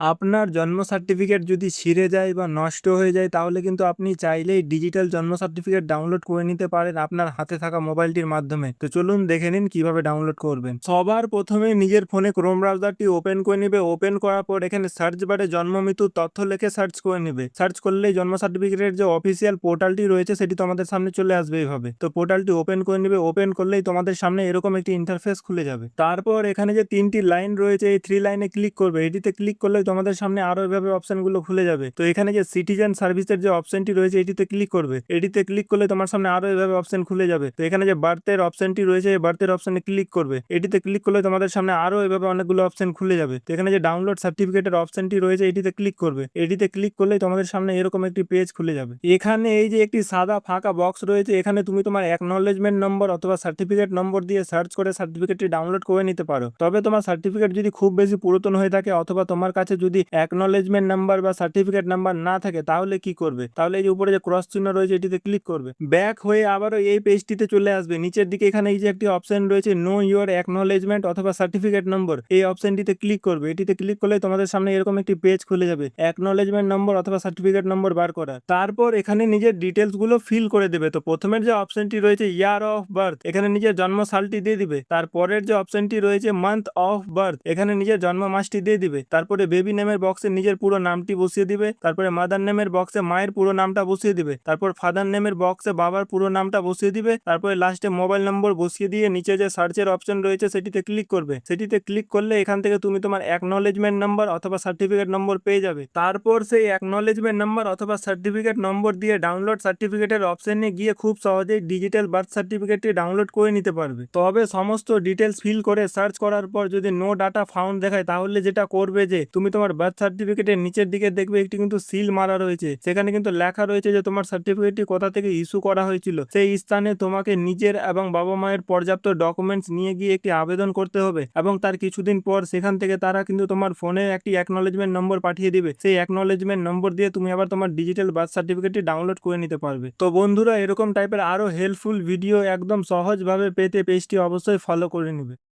আপনার জন্ম সার্টিফিকেট যদি ছিঁড়ে যায় বা নষ্ট হয়ে যায় তাহলে কিন্তু আপনি চাইলেই ডিজিটাল জন্ম সার্টিফিকেট ডাউনলোড করে নিতে পারেন আপনার হাতে থাকা মোবাইলটির মাধ্যমে। তো চলুন দেখে নিন কিভাবে ডাউনলোড করবেন। সবার প্রথমে নিজের ফোনে ক্রোম ব্রাউজারটি ওপেন করে নেবে। ওপেন করার পর এখানে সার্চ বারে জন্ম মৃত্যুর তথ্য লিখে সার্চ করে নেবে। সার্চ করলেই জন্ম সার্টিফিকেটের যে অফিসিয়াল পোর্টালটি রয়েছে সেটি তোমাদের সামনে চলে আসবে এইভাবে। তো পোর্টালটি ওপেন করে নেবে। ওপেন করলেই তোমাদের সামনে এরকম একটি ইন্টারফেস খুলে যাবে। তারপর এখানে যে 3টি লাইন রয়েছে এই 3 লাইনে ক্লিক করবে। এটিতে ক্লিক করলে তোমাদের সামনে আরো এভাবে অপশনগুলো খুলে যাবে। তো এখানে যে সিটিজেন সার্ভিসের যে অপশনটি রয়েছে এটিতে ক্লিক করবে। এটিতে ক্লিক করলে তোমার সামনে আরো এভাবে অপশন খুলে যাবে। তো এখানে যে বার্থের অপশনটি রয়েছে এই বার্থের অপশনে ক্লিক করবে। এটিতে ক্লিক করলে তোমাদের সামনে আরো এভাবে অনেকগুলো অপশন খুলে যাবে। তো এখানে যে ডাউনলোড সার্টিফিকেটের অপশনটি রয়েছে এটিতে ক্লিক করবে। এটিতে ক্লিক করলে তোমাদের সামনে এরকম একটি পেজ খুলে যাবে। এখানে এই যে একটি সাদা ফাঁকা বক্স রয়েছে এখানে তুমি তোমার অ্যাকনলেজমেন্ট নম্বর অথবা সার্টিফিকেট নম্বর দিয়ে সার্চ করে সার্টিফিকেটটি ডাউনলোড করে নিতে পারো। তবে তোমার সার্টিফিকেট যদি খুব বেশি পুরাতন হয়ে থাকে অথবা তোমার কাছে যদি অ্যাকনলেজমেন্ট নাম্বার বা সার্টিফিকেট নাম্বার না থাকে তাহলে কি করবে? তাহলে এই যে উপরে যে ক্রস চিহ্ন রয়েছে এটিতে ক্লিক করবে। ব্যাক হয়ে আবারও এই পেজটিতে চলে আসবে। নিচের দিকে এখানে এই যে একটি অপশন রয়েছে নো ইউর অ্যাকনলেজমেন্ট অথবা সার্টিফিকেট নম্বর, এই অপশনটিতে ক্লিক করবে। এটিতে ক্লিক করলে তোমাদের সামনে এরকম একটি পেজ খুলে যাবে অ্যাকনলেজমেন্ট নম্বর অথবা সার্টিফিকেট নম্বর বার করা। তারপর এখানে নিজের ডিটেলস গুলো ফিল করে দেবে। তো প্রথমের যে অপশনটি রয়েছে ইয়ার অফ বার্থ এখানে নিজের জন্ম সালটি দিয়ে দিবে। তারপরের যে অপশনটি রয়েছে মান্থ অফ বার্থ এখানে নিজের জন্ম মাসটি দিয়ে দিবে। তারপরে বেবি নেমের বক্সে নিজের পুরো নামটি বসিয়ে দিবে। তারপরে মাদার নেমের বক্সে মায়ের পুরো নামটা বসিয়ে দিবে। তারপর ফাদার নেমের বক্সে বাবার পুরো নামটা বসিয়ে দিবে। তারপরে লাস্টে মোবাইল নম্বর বসিয়ে দিয়ে নিচে যে সার্চের অপশন রয়েছে সেটিতে ক্লিক করবে। সেটিতে ক্লিক করলে এখান থেকে তুমি তোমার অ্যাকনলেজমেন্ট নাম্বার অথবা সার্টিফিকেট নম্বর পেয়ে যাবে। তারপর সেই অ্যাকনলেজমেন্ট নাম্বার অথবা সার্টিফিকেট নম্বর দিয়ে ডাউনলোড সার্টিফিকেটের অপশনে গিয়ে খুব সহজেই ডিজিটাল বার্থ সার্টিফিকেটটি ডাউনলোড করে নিতে পারবে। তবে সমস্ত ডিটেলস ফিল করে সার্চ করার পর যদি নো ডাটা ফাউন্ড দেখায় তাহলে যেটা করবে যে তুমি তোমার বার্থ সার্টিফিকেটের নিচের দিকে দেখবে একটি কিন্তু সিল মারা রয়েছে। সেখানে কিন্তু লেখা রয়েছে যে তোমার সার্টিফিকেটটি কোথা থেকে ইস্যু করা হয়েছিল। সেই স্থানে তোমাকে নিজের এবং বাবা মায়ের পর্যাপ্ত ডকুমেন্টস নিয়ে গিয়ে একটি আবেদন করতে হবে এবং তার কিছুদিন পর সেখান থেকে তারা কিন্তু তোমার ফোনে একটি অ্যাকনলেজমেন্ট নম্বর পাঠিয়ে দিবে। সেই অ্যাকনলেজমেন্ট নম্বর দিয়ে তুমি আবার তোমার ডিজিটাল বার্থ সার্টিফিকেটটি ডাউনলোড করে নিতে পারবে। তো বন্ধুরা এরকম টাইপের আরো হেল্পফুল ভিডিও একদম সহজভাবে পেতে পেজটি অবশ্যই ফলো করে নিবে।